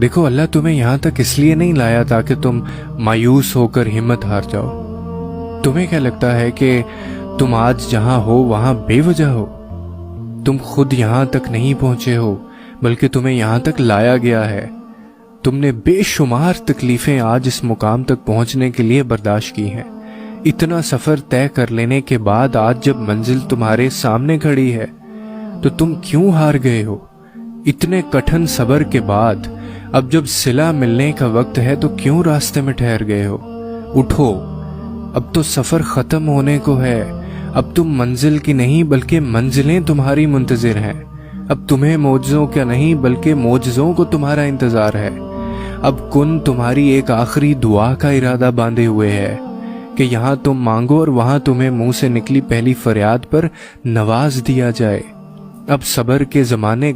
دیکھو اللہ تمہیں یہاں تک اس لیے نہیں لایا تاکہ تم مایوس ہو کر ہمت ہار جاؤ۔ تمہیں کیا لگتا ہے کہ تم آج جہاں ہو وہاں بے وجہ ہو؟ تم خود یہاں تک نہیں پہنچے ہو بلکہ تمہیں یہاں تک لایا گیا ہے۔ تم نے بے شمار تکلیفیں آج اس مقام تک پہنچنے کے لیے برداشت کی ہیں۔ اتنا سفر طے کر لینے کے بعد آج جب منزل تمہارے سامنے کھڑی ہے تو تم کیوں ہار گئے ہو؟ اتنے کٹھن صبر کے بعد اب جب صلہ ملنے کا وقت ہے تو کیوں راستے میں ٹھہر گئے ہو؟ اٹھو، اب تو سفر ختم ہونے کو ہے۔ اب تم منزل کی نہیں بلکہ منزلیں تمہاری منتظر ہیں۔ اب تمہیں معجزوں کا نہیں بلکہ معجزوں کو تمہارا انتظار ہے۔ اب کن تمہاری ایک آخری دعا کا ارادہ باندھے ہوئے ہے کہ یہاں تم مانگو اور وہاں تمہیں منہ سے نکلی پہلی فریاد پر نواز دیا جائے۔ اب صبر کے زمانے